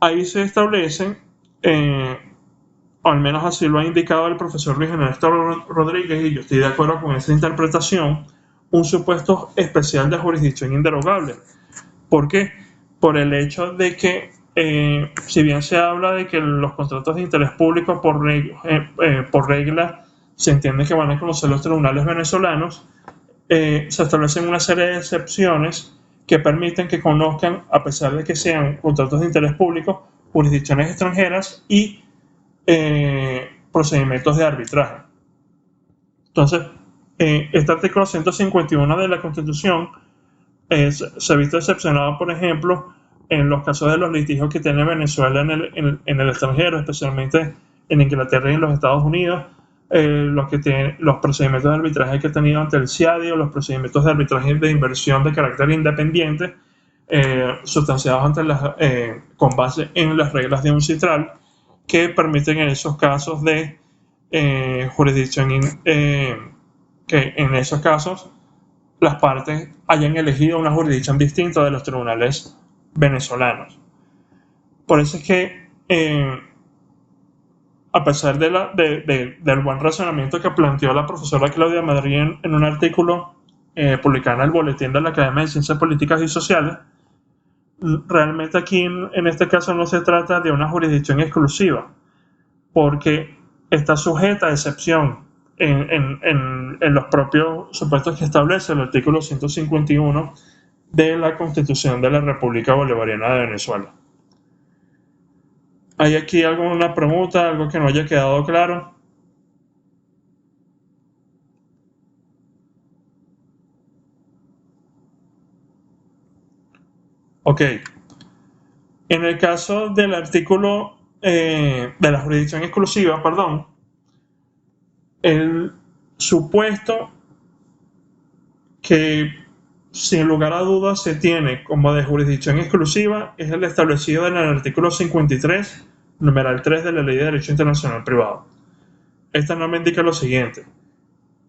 ahí se establecen, o al menos así lo ha indicado el profesor Luis Ernesto Rodríguez, y yo estoy de acuerdo con esa interpretación, un supuesto especial de jurisdicción inderogable. ¿Por qué? Por el hecho de que, si bien se habla de que los contratos de interés público por regla se entiende que van a conocer los tribunales venezolanos, se establecen una serie de excepciones que permiten que conozcan, a pesar de que sean contratos de interés público, jurisdicciones extranjeras y procedimientos de arbitraje. Entonces, este artículo 151 de la Constitución se ha visto excepcionado, por ejemplo, en los casos de los litigios que tiene Venezuela en el extranjero, especialmente en Inglaterra y en los Estados Unidos, los procedimientos de arbitraje que ha tenido ante el CIADI, los procedimientos de arbitraje de inversión de carácter independiente, sustanciados con base en las reglas de UNCITRAL, que permiten en esos casos de jurisdicción, que en esos casos las partes hayan elegido una jurisdicción distinta de los tribunales venezolanos. Por eso es que, a pesar del buen razonamiento que planteó la profesora Claudia Madrid en un artículo publicado en el Boletín de la Academia de Ciencias Políticas y Sociales, realmente aquí en este caso no se trata de una jurisdicción exclusiva, porque está sujeta a excepción en los propios supuestos que establece el artículo 151 de la Constitución de la República Bolivariana de Venezuela. ¿Hay aquí alguna pregunta, algo que no haya quedado claro? Ok. En el caso del artículo de la jurisdicción exclusiva, perdón, el supuesto que sin lugar a dudas se tiene como de jurisdicción exclusiva es el establecido en el artículo 53, numeral 3 de la Ley de Derecho Internacional Privado. Esta norma indica lo siguiente: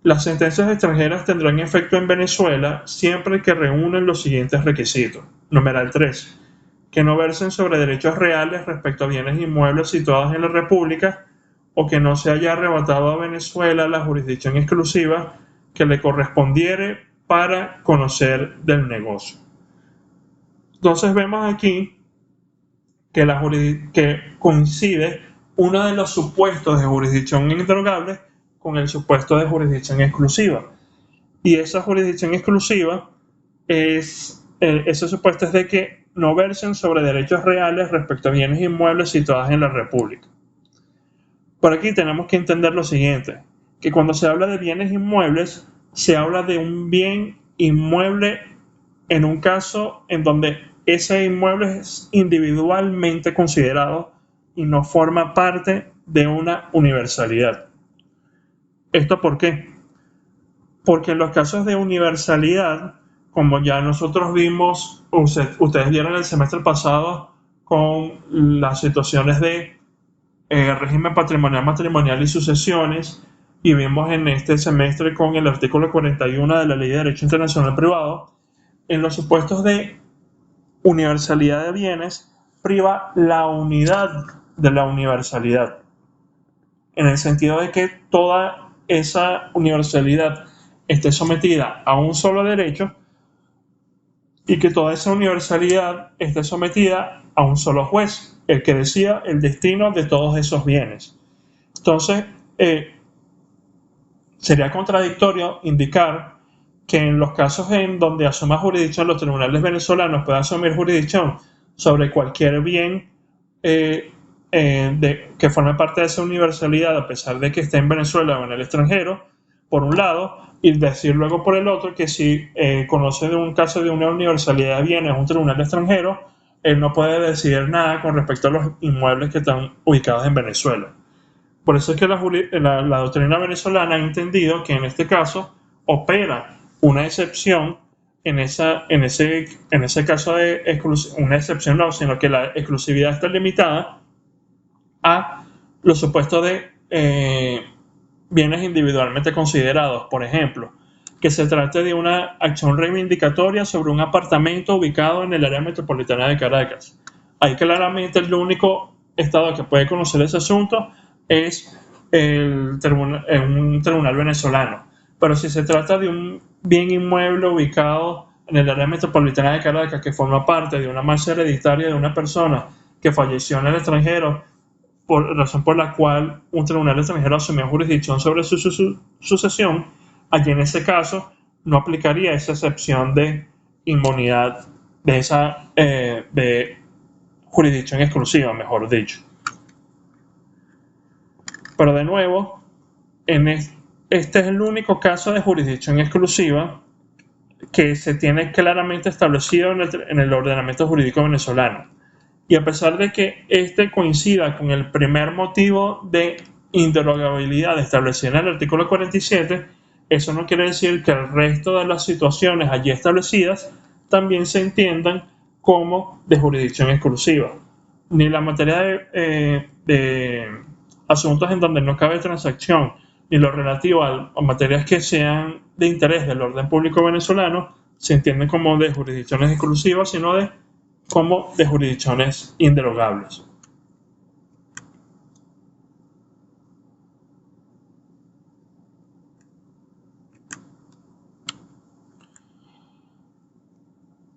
las sentencias extranjeras tendrán efecto en Venezuela siempre que reúnen los siguientes requisitos. Numeral 3. Que no versen sobre derechos reales respecto a bienes inmuebles situados en la República, o que no se haya arrebatado a Venezuela la jurisdicción exclusiva que le correspondiere para conocer del negocio. Entonces vemos aquí que coincide uno de los supuestos de jurisdicción inderogable con el supuesto de jurisdicción exclusiva. Y esa jurisdicción exclusiva ese supuesto es de que no versen sobre derechos reales respecto a bienes inmuebles situados en la República. Por aquí tenemos que entender lo siguiente, que cuando se habla de bienes inmuebles, se habla de un bien inmueble en un caso en donde ese inmueble es individualmente considerado y no forma parte de una universalidad. ¿Esto por qué? Porque en los casos de universalidad, como ya nosotros vimos, ustedes vieron el semestre pasado con las situaciones de régimen patrimonial, matrimonial y sucesiones, y vimos en este semestre con el artículo 41 de la Ley de Derecho Internacional Privado, en los supuestos de universalidad de bienes, priva la unidad de la universalidad, en el sentido de que toda esa universalidad esté sometida a un solo derecho y que toda esa universalidad esté sometida a un solo juez, el que decida el destino de todos esos bienes. Entonces, sería contradictorio indicar que en los casos en donde asuma jurisdicción los tribunales venezolanos puedan asumir jurisdicción sobre cualquier bien que forme parte de esa universalidad, a pesar de que esté en Venezuela o en el extranjero, por un lado, y decir luego por el otro que si conoce de un caso de una universalidad de bienes un tribunal extranjero, él no puede decidir nada con respecto a los inmuebles que están ubicados en Venezuela. Por eso es que la doctrina venezolana ha entendido que en este caso opera una excepción en ese caso de exclusividad, una excepción no, sino que la exclusividad está limitada a los supuestos de bienes individualmente considerados. Por ejemplo, que se trate de una acción reivindicatoria sobre un apartamento ubicado en el área metropolitana de Caracas. Ahí claramente el único estado que puede conocer ese asunto es un tribunal venezolano. Pero si se trata de un bien inmueble ubicado en el área metropolitana de Caracas, que forma parte de una marcha hereditaria de una persona que falleció en el extranjero, por razón por la cual un tribunal extranjero asumió jurisdicción sobre su sucesión, allí en ese caso no aplicaría esa excepción de inmunidad, de esa de jurisdicción exclusiva, mejor dicho. Pero de nuevo, este es el único caso de jurisdicción exclusiva que se tiene claramente establecido en el ordenamiento jurídico venezolano. Y a pesar de que este coincida con el primer motivo de inderogabilidad establecido en el artículo 47, eso no quiere decir que el resto de las situaciones allí establecidas también se entiendan como de jurisdicción exclusiva. Ni la materia de asuntos en donde no cabe transacción, ni lo relativo a materias que sean de interés del orden público venezolano, se entienden como de jurisdicciones exclusivas, sino como de jurisdicciones inderogables.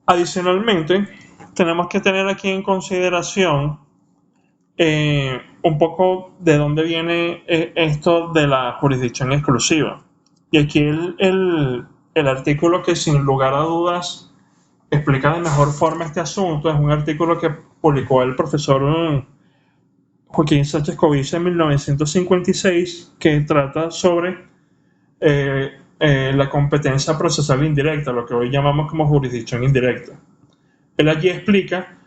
Adicionalmente, tenemos que tener aquí en consideración un poco de dónde viene esto de la jurisdicción exclusiva. Y aquí el artículo que sin lugar a dudas explica de mejor forma este asunto es un artículo que publicó el profesor Joaquín Sánchez Covisa en 1956, que trata sobre la competencia procesal indirecta, lo que hoy llamamos como jurisdicción indirecta. Él allí explica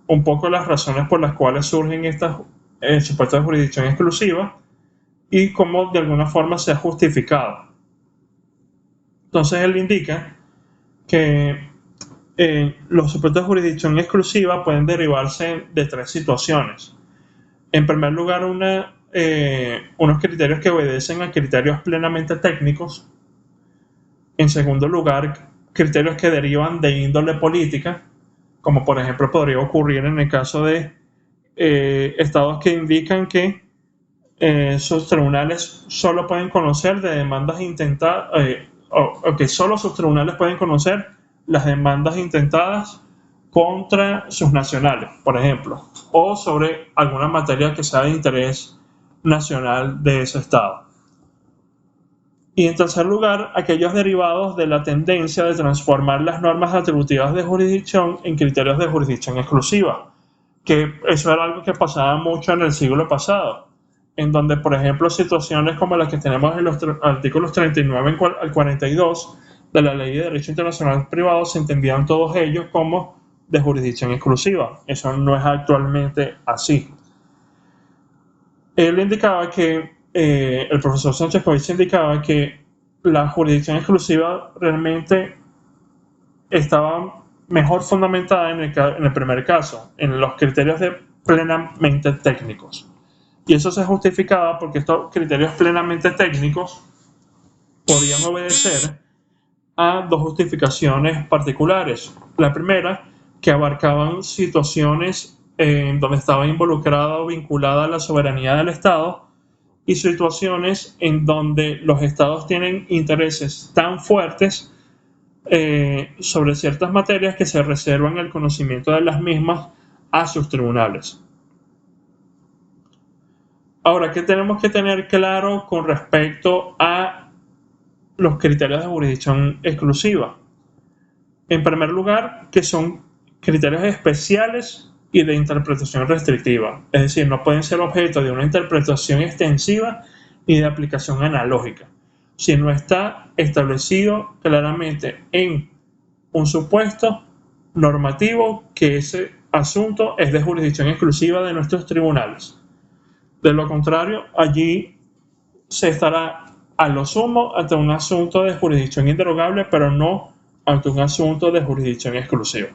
un poco las razones por las cuales surgen estas supuestas de jurisdicción exclusiva y cómo de alguna forma se ha justificado. Entonces él indica que los supuestos de jurisdicción exclusiva pueden derivarse de tres situaciones. En primer lugar, unos criterios que obedecen a criterios plenamente técnicos. En segundo lugar, criterios que derivan de índole política, como por ejemplo podría ocurrir en el caso de estados que indican que sus tribunales solo pueden conocer de demandas intentadas, o que solo sus tribunales pueden conocer las demandas intentadas contra sus nacionales, por ejemplo, o sobre alguna materia que sea de interés nacional de ese estado. Y en tercer lugar, aquellos derivados de la tendencia de transformar las normas atributivas de jurisdicción en criterios de jurisdicción exclusiva, que eso era algo que pasaba mucho en el siglo pasado, en donde, por ejemplo, situaciones como las que tenemos en los artículos 39 al 42 de la Ley de Derecho Internacional Privado se entendían todos ellos como de jurisdicción exclusiva. Eso no es actualmente así. Él indicaba que, el profesor Sánchez Covisa indicaba que la jurisdicción exclusiva realmente estaba mejor fundamentada en el primer caso, en los criterios plenamente técnicos. Y eso se justificaba porque estos criterios plenamente técnicos podían obedecer a dos justificaciones particulares. La primera, que abarcaban situaciones donde estaba involucrada o vinculada la soberanía del Estado y situaciones en donde los Estados tienen intereses tan fuertes sobre ciertas materias que se reservan el conocimiento de las mismas a sus tribunales. Ahora, ¿qué tenemos que tener claro con respecto a los criterios de jurisdicción exclusiva? En primer lugar, que son criterios especiales y de interpretación restrictiva, es decir, no pueden ser objeto de una interpretación extensiva ni de aplicación analógica, si no está establecido claramente en un supuesto normativo que ese asunto es de jurisdicción exclusiva de nuestros tribunales. De lo contrario, allí se estará a lo sumo ante un asunto de jurisdicción inderogable, pero no ante un asunto de jurisdicción exclusiva.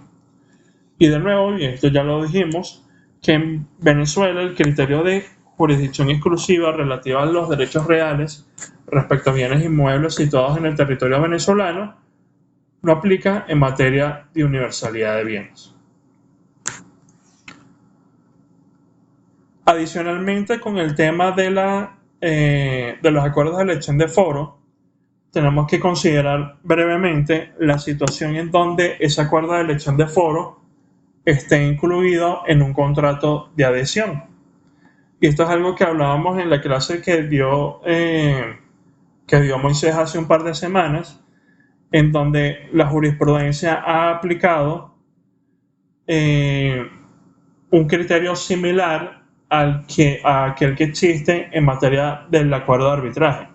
Y de nuevo, y esto ya lo dijimos, que en Venezuela el criterio de jurisdicción exclusiva relativa a los derechos reales respecto a bienes inmuebles situados en el territorio venezolano no aplica en materia de universalidad de bienes. Adicionalmente, con el tema de los acuerdos de elección de foro, tenemos que considerar brevemente la situación en donde ese acuerdo de elección de foro esté incluido en un contrato de adhesión. Y esto es algo que hablábamos en la clase que dio Moisés hace un par de semanas, en donde la jurisprudencia ha aplicado un criterio similar a aquel que existe en materia del acuerdo de arbitraje.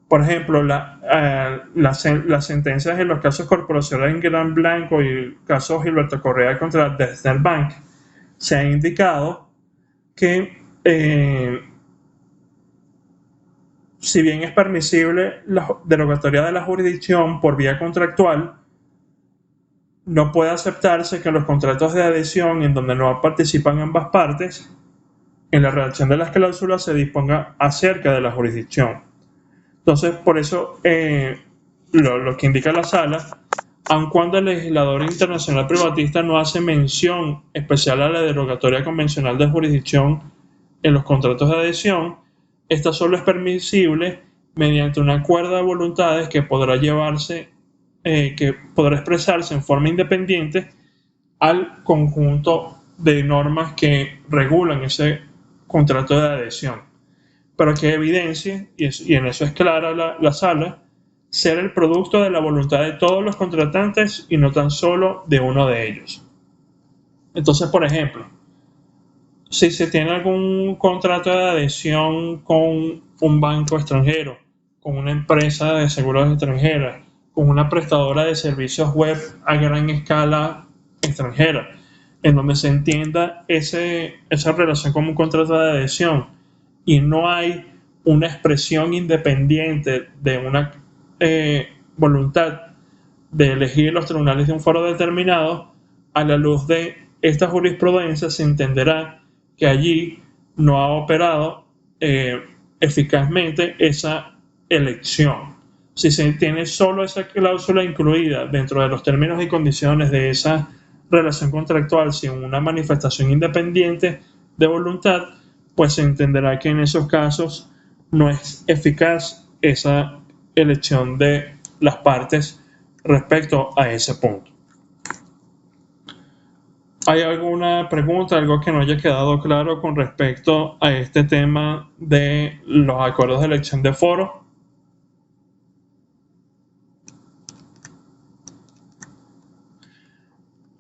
Por ejemplo, las sentencias en los casos corporacionales en Gran Blanco y el caso Gilberto Correa contra Dexter Bank se ha indicado que si bien es permisible la derogatoria de la jurisdicción por vía contractual, no puede aceptarse que los contratos de adhesión en donde no participan ambas partes, en la redacción de las cláusulas se disponga acerca de la jurisdicción. Entonces, por eso, lo que indica la sala, aun cuando el legislador internacional privatista no hace mención especial a la derogatoria convencional de jurisdicción en los contratos de adhesión, esta solo es permisible mediante un acuerdo de voluntades que podrá expresarse en forma independiente al conjunto de normas que regulan ese contrato de adhesión, pero que evidencie, y en eso es clara la sala, ser el producto de la voluntad de todos los contratantes y no tan solo de uno de ellos. Entonces, por ejemplo, si se tiene algún contrato de adhesión con un banco extranjero, con una empresa de seguros extranjera, con una prestadora de servicios web a gran escala extranjera, en donde se entienda esa relación como un contrato de adhesión y no hay una expresión independiente de una voluntad de elegir los tribunales de un foro determinado, a la luz de esta jurisprudencia se entenderá que allí no ha operado eficazmente esa elección. Si se tiene solo esa cláusula incluida dentro de los términos y condiciones de esa relación contractual sin una manifestación independiente de voluntad, pues se entenderá que en esos casos no es eficaz esa elección de las partes respecto a ese punto. ¿Hay alguna pregunta, algo que no haya quedado claro con respecto a este tema de los acuerdos de elección de foro?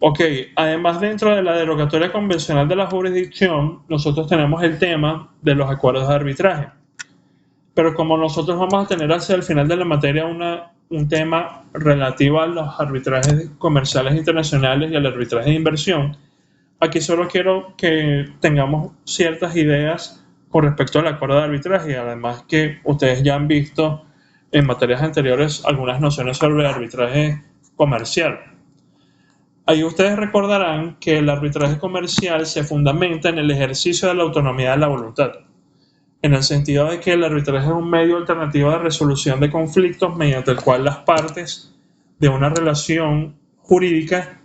Ok, además dentro de la derogatoria convencional de la jurisdicción, nosotros tenemos el tema de los acuerdos de arbitraje. Pero como nosotros vamos a tener hacia el final de la materia un tema relativo a los arbitrajes comerciales internacionales y al arbitraje de inversión, aquí solo quiero que tengamos ciertas ideas con respecto al acuerdo de arbitraje, y además que ustedes ya han visto en materias anteriores algunas nociones sobre el arbitraje comercial. Ahí ustedes recordarán que el arbitraje comercial se fundamenta en el ejercicio de la autonomía de la voluntad, en el sentido de que el arbitraje es un medio alternativo de resolución de conflictos mediante el cual las partes de una relación jurídica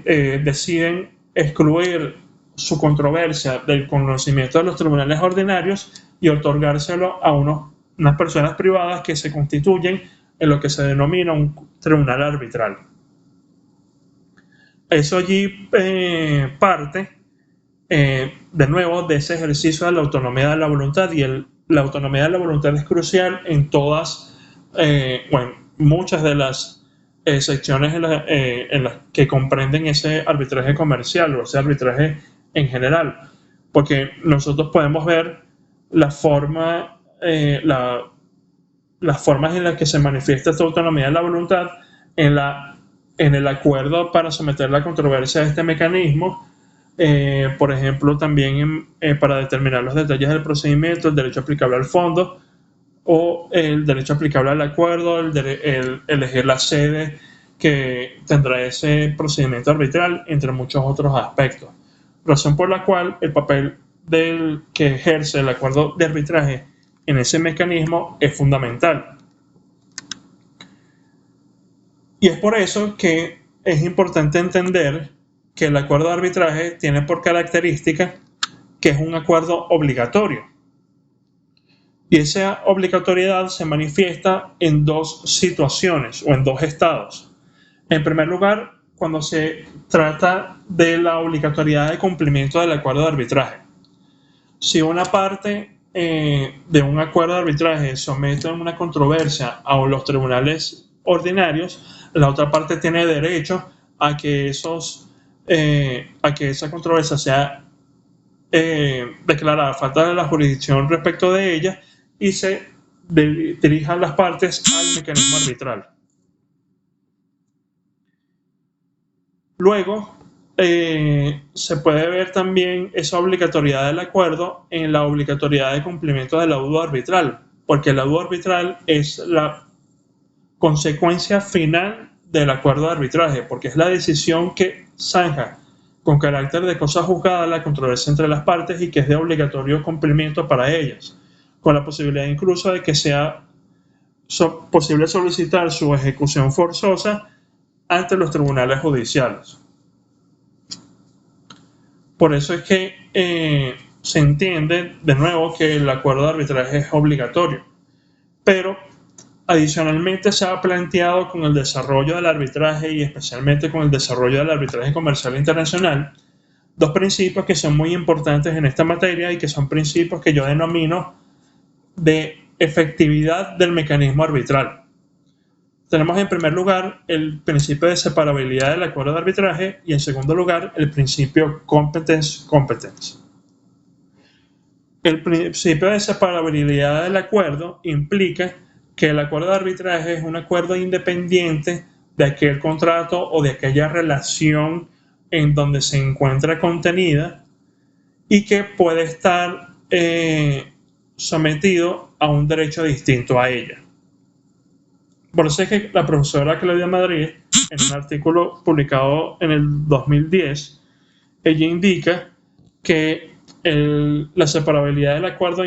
deciden excluir su controversia del conocimiento de los tribunales ordinarios y otorgárselo a unas personas privadas que se constituyen en lo que se denomina un tribunal arbitral. Eso allí parte de nuevo de ese ejercicio de la autonomía de la voluntad, y la autonomía de la voluntad es crucial en muchas de las secciones en las que comprenden ese arbitraje comercial o ese arbitraje en general, porque nosotros podemos ver las formas en las que se manifiesta esta autonomía de la voluntad en el acuerdo para someter la controversia a este mecanismo. Por ejemplo, también para determinar los detalles del procedimiento, el derecho aplicable al fondo o el derecho aplicable al acuerdo, el elegir la sede que tendrá ese procedimiento arbitral, entre muchos otros aspectos. Razón por la cual el papel del que ejerce el acuerdo de arbitraje en ese mecanismo es fundamental. Y es por eso que es importante entender que el acuerdo de arbitraje tiene por característica que es un acuerdo obligatorio. Y esa obligatoriedad se manifiesta en dos situaciones o en dos estados. En primer lugar, cuando se trata de la obligatoriedad de cumplimiento del acuerdo de arbitraje. Si una parte de un acuerdo de arbitraje somete una controversia a los tribunales ordinarios, la otra parte tiene derecho a que esa controversia sea declarada falta de la jurisdicción respecto de ella y se dirijan las partes al mecanismo arbitral. Luego, se puede ver también esa obligatoriedad del acuerdo en la obligatoriedad de cumplimiento del laudo arbitral, porque el laudo arbitral es la consecuencia final del acuerdo de arbitraje, porque es la decisión que zanja con carácter de cosa juzgada la controversia entre las partes y que es de obligatorio cumplimiento para ellas, con la posibilidad incluso de que sea posible solicitar su ejecución forzosa ante los tribunales judiciales. Por eso es que se entiende de nuevo que el acuerdo de arbitraje es obligatorio, pero adicionalmente se ha planteado con el desarrollo del arbitraje y especialmente con el desarrollo del arbitraje comercial internacional dos principios que son muy importantes en esta materia y que son principios que yo denomino de efectividad del mecanismo arbitral. Tenemos en primer lugar el principio de separabilidad del acuerdo de arbitraje y en segundo lugar el principio competence. El principio de separabilidad del acuerdo implica que el acuerdo de arbitraje es un acuerdo independiente de aquel contrato o de aquella relación en donde se encuentra contenida y que puede estar sometido a un derecho distinto a ella. Por eso es que la profesora Claudia Madrid, en un artículo publicado en el 2010, ella indica que la separabilidad del acuerdo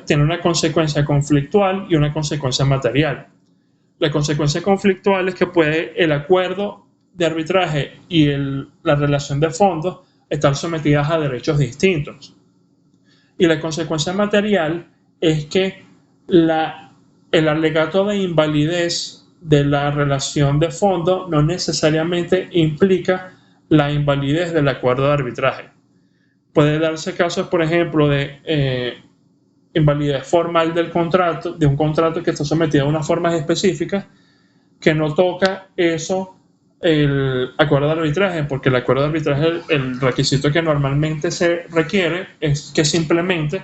tiene una consecuencia conflictual y una consecuencia material. La consecuencia conflictual es que puede el acuerdo de arbitraje y la relación de fondos estar sometidas a derechos distintos. Y la consecuencia material es que el alegato de invalidez de la relación de fondo no necesariamente implica la invalidez del acuerdo de arbitraje. Puede darse casos, por ejemplo, de invalidez formal del contrato, de un contrato que está sometido a unas formas específicas que no toca eso el acuerdo de arbitraje, porque el acuerdo de arbitraje, el requisito que normalmente se requiere es que simplemente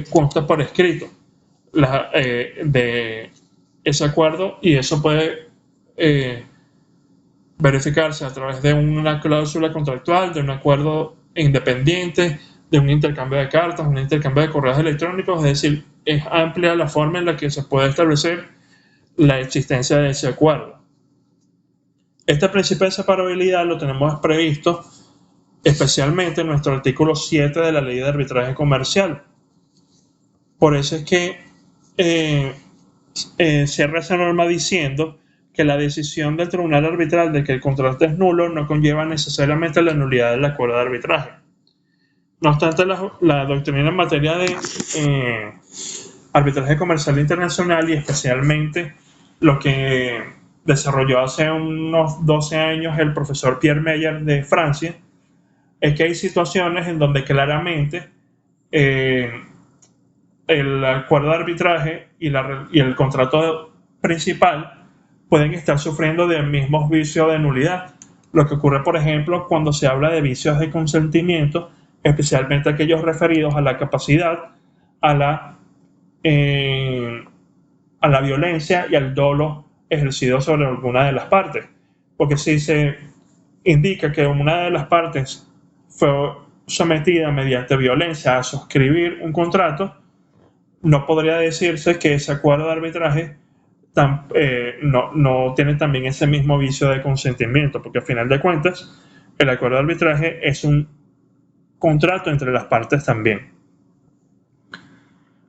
consta por escrito de ese acuerdo y eso puede verificarse a través de una cláusula contractual, de un acuerdo independiente, de un intercambio de cartas, un intercambio de correos electrónicos, es decir, es amplia la forma en la que se puede establecer la existencia de ese acuerdo. Este principio de separabilidad lo tenemos previsto especialmente en nuestro artículo 7 de la Ley de Arbitraje Comercial. Por eso es que cierra esa norma diciendo que la decisión del tribunal arbitral de que el contrato es nulo no conlleva necesariamente la nulidad del acuerdo de arbitraje. No obstante, la doctrina en materia de arbitraje comercial internacional y especialmente lo que desarrolló hace unos 12 años el profesor Pierre Meyer de Francia, es que hay situaciones en donde claramente el acuerdo de arbitraje y el contrato principal pueden estar sufriendo del mismo vicio de nulidad. Lo que ocurre, por ejemplo, cuando se habla de vicios de consentimiento, especialmente aquellos referidos a la capacidad, a la violencia y al dolo ejercido sobre alguna de las partes. Porque si se indica que una de las partes fue sometida mediante violencia a suscribir un contrato, no podría decirse que ese acuerdo de arbitraje no tiene también ese mismo vicio de consentimiento, porque al final de cuentas el acuerdo de arbitraje es un contrato entre las partes también.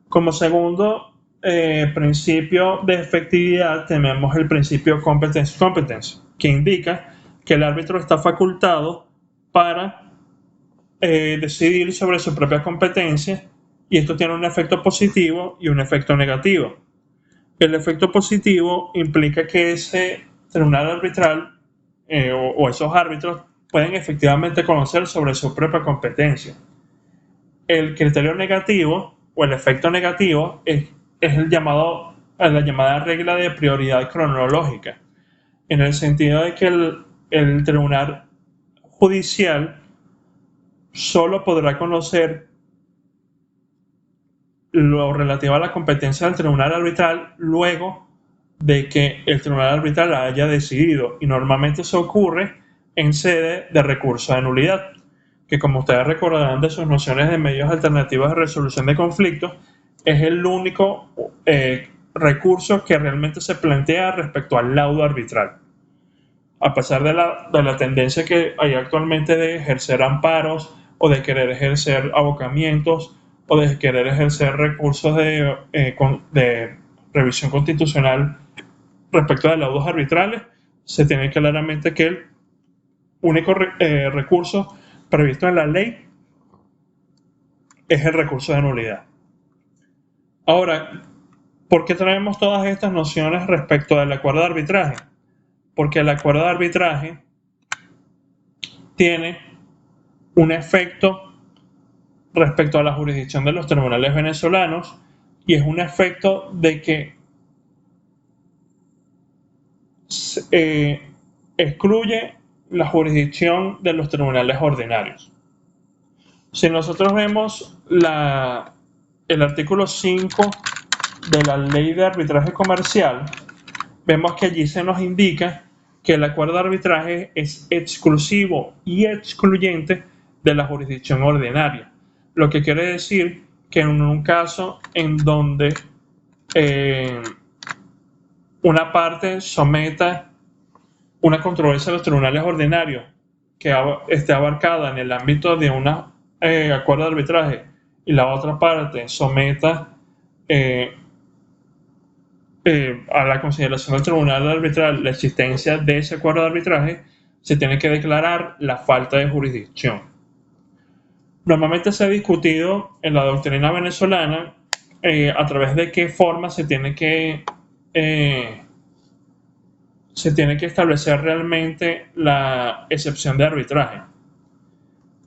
Como segundo principio de efectividad tenemos el principio competence, que indica que el árbitro está facultado para decidir sobre su propia competencia, y esto tiene un efecto positivo y un efecto negativo. El efecto positivo implica que ese tribunal arbitral o esos árbitros pueden efectivamente conocer sobre su propia competencia. El criterio negativo o el efecto negativo es la llamada regla de prioridad cronológica, en el sentido de que el tribunal judicial solo podrá conocer lo relativo a la competencia del tribunal arbitral luego de que el tribunal arbitral haya decidido, y normalmente eso ocurre en sede de recurso de nulidad, que, como ustedes recordarán de sus nociones de medios alternativos de resolución de conflictos, es el único recurso que realmente se plantea respecto al laudo arbitral. A pesar de la tendencia que hay actualmente de ejercer amparos o de querer ejercer abocamientos o de querer ejercer recursos de revisión constitucional respecto de laudos arbitrales, se tiene claramente que el único recurso previsto en la ley es el recurso de nulidad. Ahora, ¿por qué traemos todas estas nociones respecto del acuerdo de arbitraje? Porque el acuerdo de arbitraje tiene un efecto respecto a la jurisdicción de los tribunales venezolanos, y es un efecto de que excluye la jurisdicción de los tribunales ordinarios. Si nosotros vemos el artículo 5 de la Ley de Arbitraje Comercial, vemos que allí se nos indica que el acuerdo de arbitraje es exclusivo y excluyente de la jurisdicción ordinaria, lo que quiere decir que en un caso en donde una parte someta una controversia a los tribunales ordinarios que esté abarcada en el ámbito de un acuerdo de arbitraje, y la otra parte someta a la consideración del tribunal arbitral la existencia de ese acuerdo de arbitraje, se tiene que declarar la falta de jurisdicción. Normalmente se ha discutido en la doctrina venezolana a través de qué forma se tiene que establecer realmente la excepción de arbitraje.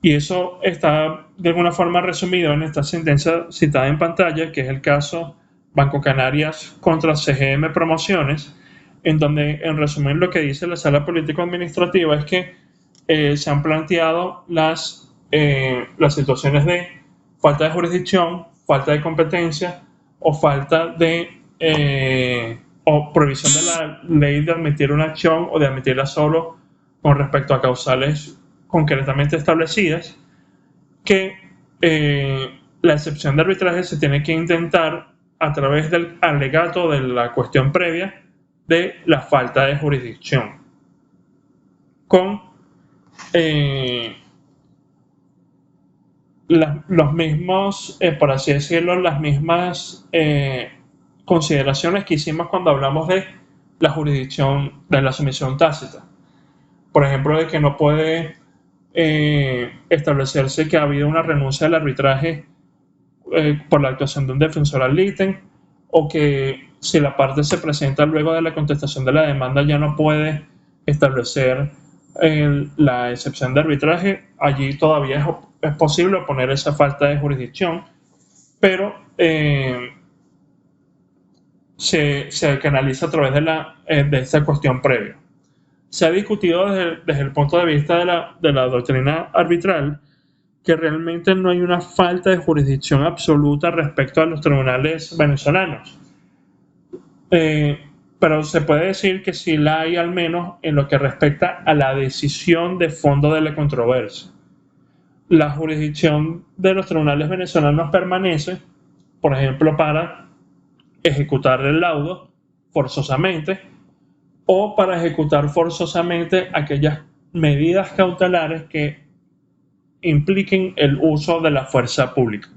Y eso está de alguna forma resumido en esta sentencia citada en pantalla, que es el caso Banco Canarias contra CGM Promociones, en donde, en resumen, lo que dice la Sala Político-Administrativa es que se han planteado las situaciones de falta de jurisdicción, falta de competencia o falta de o prohibición de la ley de admitir una acción o de admitirla solo con respecto a causales concretamente establecidas, que la excepción de arbitraje se tiene que intentar a través del alegato de la cuestión previa de la falta de jurisdicción, con los mismos, por así decirlo, las mismas consideraciones que hicimos cuando hablamos de la jurisdicción de la sumisión tácita. Por ejemplo, de que no puede establecerse que ha habido una renuncia al arbitraje por la actuación de un defensor ad litem, o que si la parte se presenta luego de la contestación de la demanda ya no puede establecer la excepción de arbitraje. Allí todavía es posible poner esa falta de jurisdicción, pero se canaliza a través de esta cuestión previa. Se ha discutido desde el punto de vista de la doctrina arbitral que realmente no hay una falta de jurisdicción absoluta respecto a los tribunales venezolanos. Pero se puede decir que sí la hay, al menos en lo que respecta a la decisión de fondo de la controversia. La jurisdicción de los tribunales venezolanos permanece, por ejemplo, para ejecutar el laudo forzosamente, o para ejecutar forzosamente aquellas medidas cautelares que impliquen el uso de la fuerza pública.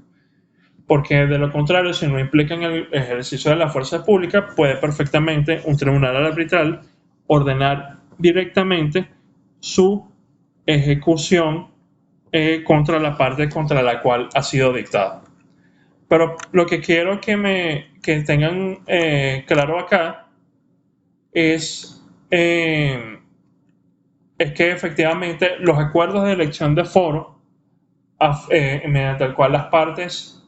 Porque de lo contrario, si no implican el ejercicio de la fuerza pública, puede perfectamente un tribunal arbitral ordenar directamente su ejecución contra la parte contra la cual ha sido dictado. Pero lo que quiero que tengan claro acá es, es que efectivamente los acuerdos de elección de foro, mediante el cual las partes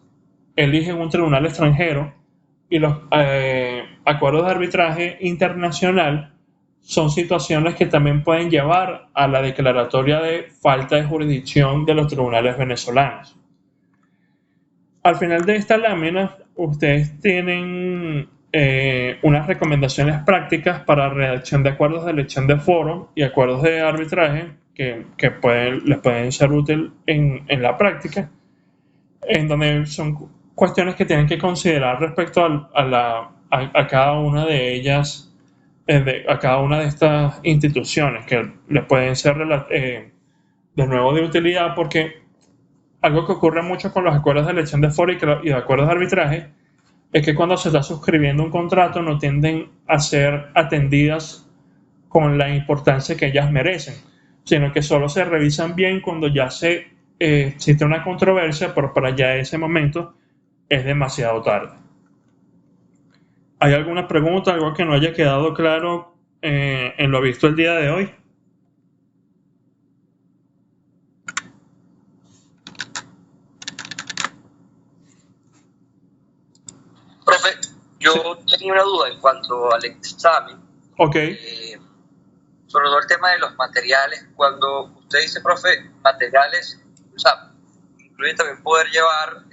eligen un tribunal extranjero, y los acuerdos de arbitraje internacional son situaciones que también pueden llevar a la declaratoria de falta de jurisdicción de los tribunales venezolanos. Al final de esta lámina, ustedes tienen unas recomendaciones prácticas para redacción de acuerdos de elección de foro y acuerdos de arbitraje que les pueden ser útiles en la práctica, en donde son cuestiones que tienen que considerar respecto a cada una de ellas, a cada una de estas instituciones que les pueden ser de nuevo de utilidad, porque algo que ocurre mucho con los acuerdos de elección de foro y de acuerdos de arbitraje es que cuando se está suscribiendo un contrato no tienden a ser atendidas con la importancia que ellas merecen, sino que solo se revisan bien cuando ya existe una controversia, pero para ya ese momento es demasiado tarde. ¿Hay alguna pregunta, algo que no haya quedado claro en lo visto el día de hoy? Profe, yo tenía una duda en cuanto al examen. Ok. Sobre todo el tema de los materiales. Cuando usted dice, profe, materiales, o sea, ¿incluye también poder llevar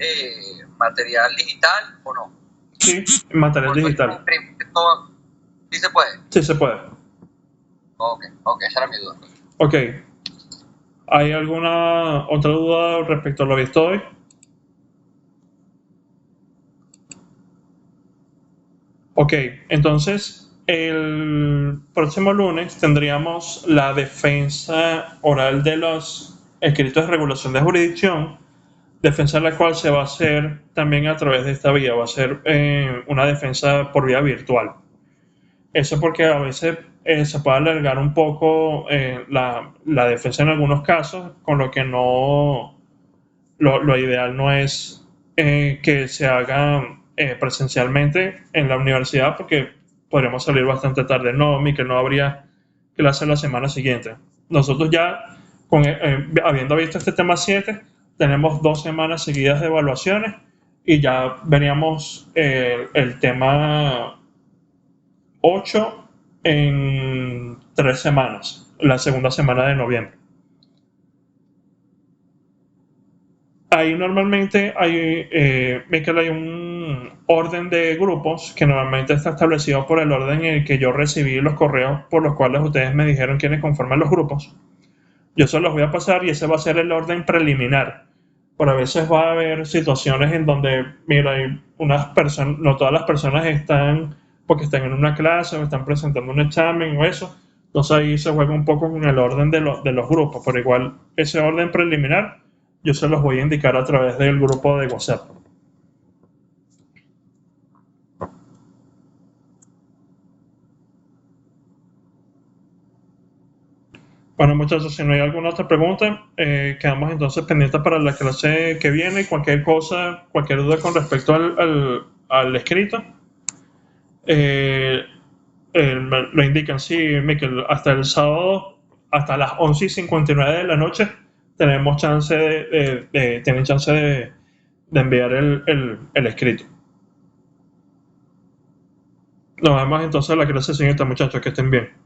material digital o no? Sí, material digital. ¿Sí se puede? Sí se puede. Ok, esa era mi duda. Ok. ¿Hay alguna otra duda respecto a lo visto hoy? Ok, entonces el próximo lunes tendríamos la defensa oral de los escritos de regulación de jurisdicción, defensa la cual se va a hacer también a través de esta vía, va a ser una defensa por vía virtual. Eso porque a veces se puede alargar un poco la defensa en algunos casos, con lo que lo ideal no es que se haga presencialmente en la universidad, porque podremos salir bastante tarde. No, Miquel, no habría clase la semana siguiente. Nosotros ya, habiendo visto este tema 7, tenemos 2 semanas seguidas de evaluaciones y ya veríamos el tema 8 en 3 semanas, la segunda semana de noviembre. Ahí normalmente Michael, hay un orden de grupos que normalmente está establecido por el orden en el que yo recibí los correos por los cuales ustedes me dijeron quiénes conforman los grupos. Yo se los voy a pasar y ese va a ser el orden preliminar. Pero a veces va a haber situaciones en donde, mira, hay unas personas, no todas las personas están porque están en una clase o están presentando un examen o eso. Entonces ahí se juega un poco con el orden de los grupos, pero igual ese orden preliminar yo se los voy a indicar a través del grupo de WhatsApp. Bueno, muchachos, si no hay alguna otra pregunta, quedamos entonces pendientes para la clase que viene. Cualquier cosa, cualquier duda con respecto al escrito, lo indican. Sí, Miquel, hasta el sábado, hasta las 11:59 de la noche, tenemos chance tienen chance de enviar el escrito. Nos vemos entonces en la clase siguiente, muchachos, que estén bien.